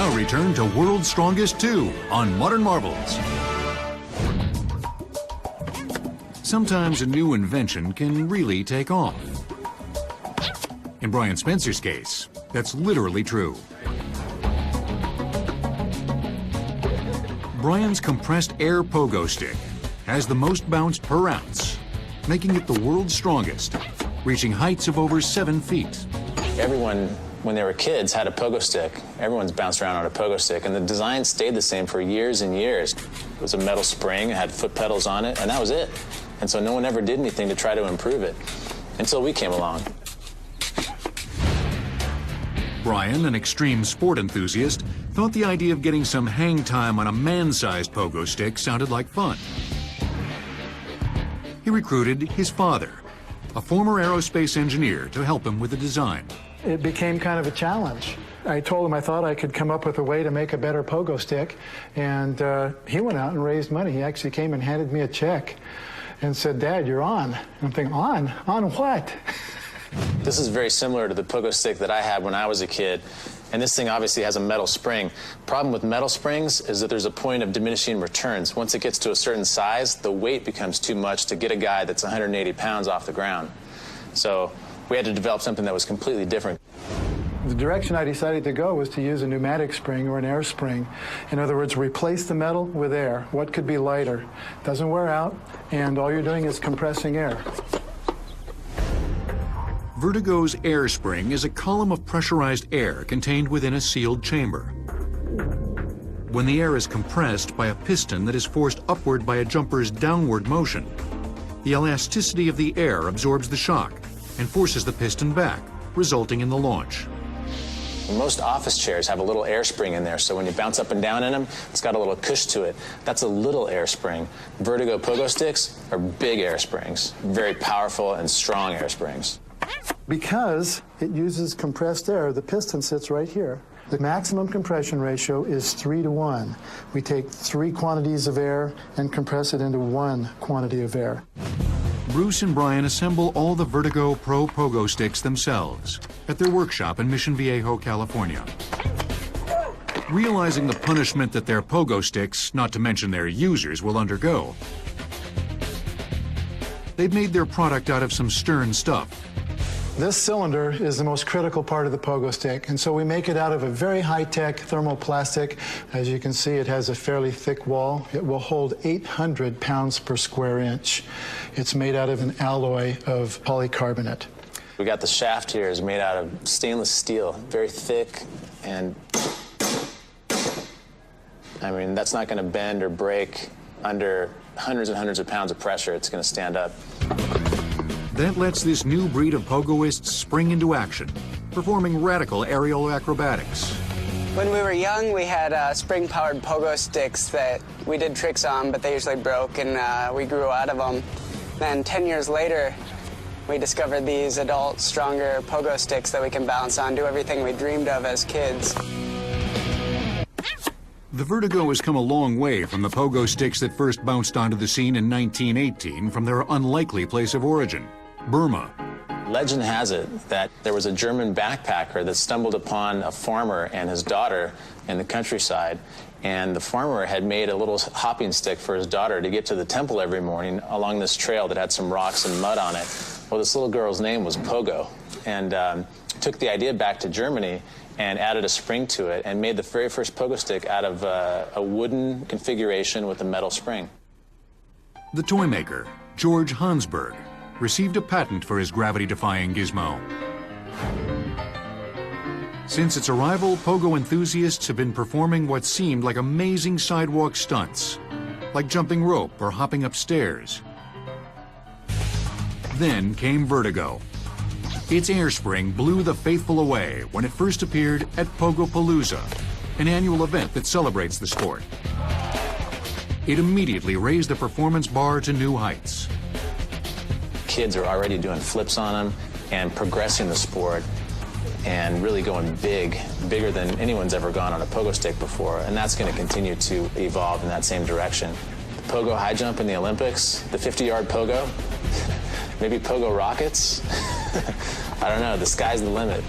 now return to World's Strongest 2 on Modern Marvels. Sometimes a new invention can really take off. In Brian Spencer's case, that's literally true. Brian's compressed air pogo stick has the most bounce per ounce, making it the world's strongest, reaching heights of over 7 feet. Everyone, when they were kids, had a pogo stick. Everyone's bounced around on a pogo stick, and the design stayed the same for years and years. It was a metal spring, it had foot pedals on it, and that was it. And so no one ever did anything to try to improve it until we came along. Brian, an extreme sport enthusiast, thought the idea of getting some hang time on a man-sized pogo stick sounded like fun. He recruited his father, a former aerospace engineer, to help him with the design. It became kind of a challenge. I told him I thought I could come up with a way to make a better pogo stick, and he went out and raised money. He actually came and handed me a check and said, "Dad, you're on." And I'm thinking, on? On what? This is very similar to the pogo stick that I had when I was a kid. And this thing obviously has a metal spring. Problem with metal springs is that there's a point of diminishing returns. Once it gets to a certain size, the weight becomes too much to get a guy that's 180 pounds off the ground. So we had to develop something that was completely different. The direction I decided to go was to use a pneumatic spring or an air spring. In other words, replace the metal with air. What could be lighter? Doesn't wear out, and all you're doing is compressing air. Vurtego's air spring is a column of pressurized air contained within a sealed chamber. When the air is compressed by a piston that is forced upward by a jumper's downward motion, the elasticity of the air absorbs the shock and forces the piston back, resulting in the launch. Most office chairs have a little air spring in there, so when you bounce up and down in them, it's got a little cush to it. That's a little air spring. Vurtego pogo sticks are big air springs, very powerful and strong air springs. Because it uses compressed air, the piston sits right here. The maximum compression ratio is 3 to 1. We take 3 quantities of air and compress it into 1 quantity of air. Bruce and Brian assemble all the Vurtego Pro pogo sticks themselves at their workshop in Mission Viejo, California. Realizing the punishment that their pogo sticks, not to mention their users, will undergo, they've made their product out of some stern stuff. This cylinder is the most critical part of the pogo stick, and so we make it out of a very high-tech thermoplastic. As you can see, it has a fairly thick wall. It will hold 800 pounds per square inch. It's made out of an alloy of polycarbonate. We got the shaft here is made out of stainless steel, very thick, and I mean, that's not going to bend or break under hundreds and hundreds of pounds of pressure. It's going to stand up. That lets this new breed of pogoists spring into action, performing radical aerial acrobatics. When we were young, we had spring-powered pogo sticks that we did tricks on, but they usually broke, and we grew out of them. Then 10 years later, we discovered these adult, stronger pogo sticks that we can bounce on, do everything we dreamed of as kids. The Vurtego has come a long way from the pogo sticks that first bounced onto the scene in 1918 from their unlikely place of origin, Burma. Legend has it that there was a German backpacker that stumbled upon a farmer and his daughter in the countryside, and the farmer had made a little hopping stick for his daughter to get to the temple every morning along this trail that had some rocks and mud on it. Well, this little girl's name was Pogo, and took the idea back to Germany and added a spring to it and made the very first pogo stick out of a wooden configuration with a metal spring. The toy maker, George Hansberg, received a patent for his gravity-defying gizmo. Since its arrival, pogo enthusiasts have been performing what seemed like amazing sidewalk stunts, like jumping rope or hopping upstairs. Then came Vurtego. Its air spring blew the faithful away when it first appeared at Pogopalooza, an annual event that celebrates the sport. It immediately raised the performance bar to new heights. Kids are already doing flips on them and progressing the sport and really going big, bigger than anyone's ever gone on a pogo stick before, and that's going to continue to evolve in that same direction. The pogo high jump in the Olympics, the 50-yard pogo, maybe pogo rockets. I don't know, the sky's the limit.